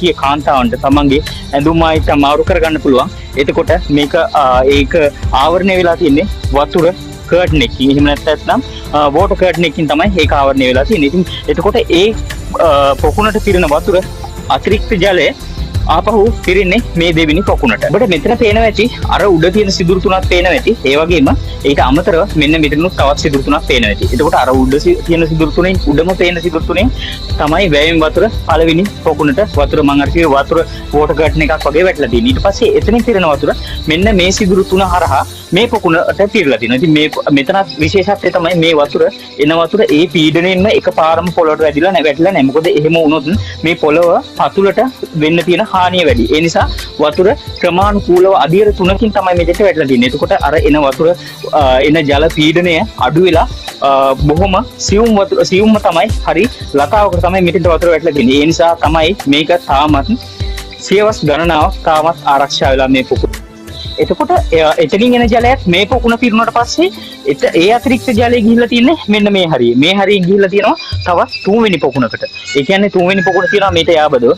කිය කාන්තාවන්ට තමන්ගේ ඇඳුම් ආයතන මාරු කරගන්න පුළුවන්. එතකොට මේක ඒක ආවරණය වෙලා තියෙන්නේ වතුර කර්ටන් එකකින්. එහෙම නැත්නම් වෝටර් කර්ටන් එකකින් තමයි ඒක ආවරණය වෙලා තියෙන්නේ. ඉතින් එතකොට ඒ පොකුණට පිරෙන වතුර අතිරික්ත ජලය ආපහු පිරෙන්නේ මේ දෙවෙනි පොකුණට. ඔබට මෙතන පේනවා ඇති අර උඩ තියෙන සිදුරු තුනක් පේනවා ඇති. ඒ වගේම ඊට අමතරව මෙන්න මෙතනුත් තවත් සිදුරු තුනක් පේනවා ඇති. එතකොට අර උඩ තියෙන සිදුරු තුනෙන් උඩම පේන සිදුරු තුනෙන් තමයි වැවෙන් වතුර පළවෙනි පොකුණට වතුර මම අර කිව්වේ වතුර වෝටර් ගාඩන් එකක් වගේ වැටලා තියෙනවා. ඊට පස්සේ එතනින් පිරෙන වතුර මෙන්න මේ සිදුරු තුන හරහා මේ පොකුණට පිරලා තියෙනවා. ඉතින් මේ මෙතනත් විශේෂත්වය තමයි මේ වතුර එන වතුර ඒ පීඩණයෙන්ම එකපාරම පොළොවට වැදිලා නැහැ. මොකද එහෙම වුණොත් මේ පොළොව පතුලට වෙන්න තියෙන හානිය වැඩි. ඒ නිසා වතුර ක්‍රමානුකූලව අධියර තුනකින් තමයි මෙතෙට වැටලා තියෙන්නේ. එතකොට අර එන වතුර එන ජල පීඩනය අඩු වෙලා බොහොම සියුම්ම තමයි හරි ලතාවකට තමයි මෙතෙට වතුර වැටලා තියෙන්නේ. ඒ නිසා තමයි මේක තාමත් සියවස් ගණනාවක් තාමත් ආරක්ෂා වෙලා මේ පොකුණ. එතකොට එතනින් එන ජලයත් මේ පොකුණ පිරුණාට පස්සේ ඒ අතිරික්ත ජලය ගිහිල්ලා තියෙන්නේ මෙන්න මේ හරිය. මේ හරියෙන් ගිහිල්ලා තියෙනවා තවත් තුන්වෙනි පොකුණකට. ඒ කියන්නේ තුන්වෙනි පොකුණ තියෙනවා මීටර් යාබදව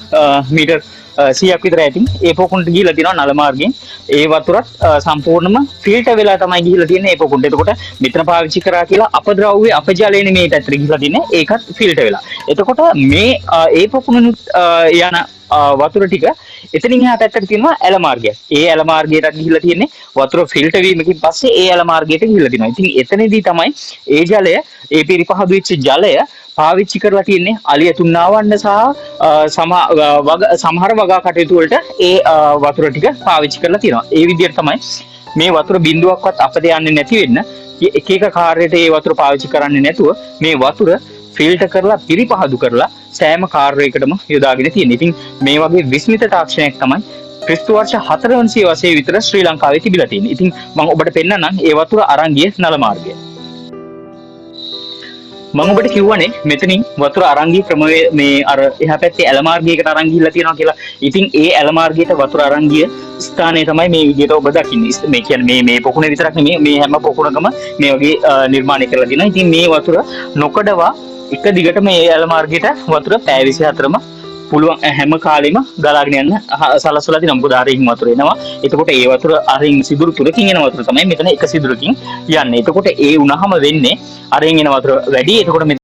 මීටර් 100ක් විතර ඇතින් ඒ පොකුණට ගිහිල්ලා තියෙනවා නල මාර්ගයෙන්. ඒ වතුරත් සම්පූර්ණයෙන්ම ෆිල්ටර් වෙලා තමයි ගිහිල්ලා තියෙන්නේ ඒ පොකුණට. එතකොට මෙතන පාවිච්චි කරා කියලා අපද්‍රව්‍ය අපජලය නෙමේ පැත්තට ගිහිල්ලා තියෙන්නේ. ඒකත් ෆිල්ටර් වෙලා. එතකොට මේ ඒ පොකුණුත් යන වතුර ටික එතනින් එහා පැත්තට තියෙනවා ඇල මාර්ගය. ඒ ඇල මාර්ගයට ගිහිල්ලා තියෙන්නේ වතුර ෆිල්ටර් වීමකින් පස්සේ ඒ ඇල මාර්ගයට ගිහිල්ලා තියෙනවා. ඉතින් එතනදී තමයි ඒ ජලය ඒ පිරිපහදු වෙච්ච ජලය පාවිච්චි කරලා තියෙන්නේ අලියතුන් නාවන්න සහ සමහර වගා කටයුතු වලට ඒ වතුර ටික පාවිච්චි කරලා තියෙනවා. ඒ විදිහට තමයි මේ වතුර බිඳුවක්වත් අපද යන්නේ නැති වෙන්න එක එක කාර්යයට ඒ වතුර පාවිච්චි කරන්නේ නැතුව මේ වතුර ෆිල්ටර් කරලා පිරිපහදු කරලා සෑම කාර්යයකටම යොදාගෙන තියෙනවා. ඉතින් මේ වගේ විස්මිත තාක්ෂණයක් තමයි ක්‍රිස්තු වර්ෂ 400 වසරේ විතර ශ්‍රී ලංකාවේ තිබිලා තියෙන්නේ. ඉතින් මම ඔබට පෙන්නන්නම් ඒ වතුර අරන් ගිය නල මාර්ගය. මම ඔබට කිව්වනේ මෙතනින් වතුර අරන් ගිය ක්‍රමයේ මේ අර එහා පැත්තේ ඇල මාර්ගයකට අරන් ගිහිල්ලා තියෙනවා කියලා. ඉතින් ඒ ඇල මාර්ගයට වතුර අරන් ගිය ස්ථානය තමයි මේ විදිහට ඔබ දකින්නේ. මේ කියන්නේ මේ පොකුණ විතරක් නෙමෙයි මේ හැම පොකුණකම මේ වගේ නිර්මාණය කරලා තියෙනවා. ඉතින් මේ වතුර නොකඩවා එක දිගට මේ ඇල මාර්ගයට වතුර පැය 24ම පුළුවන් හැම කාලෙම ගලාගෙන යන්න සලස්වලා තියෙනවා. මොකද අරින් වතුර එනවා. එතකොට ඒ වතුර අරින් සිදුරු තුනකින් එන වතුර තමයි මෙතන එක සිදුරකින් යන්නේ. එතකොට ඒ වුණාම වෙන්නේ අරින් එන වතුර වැඩි. එතකොට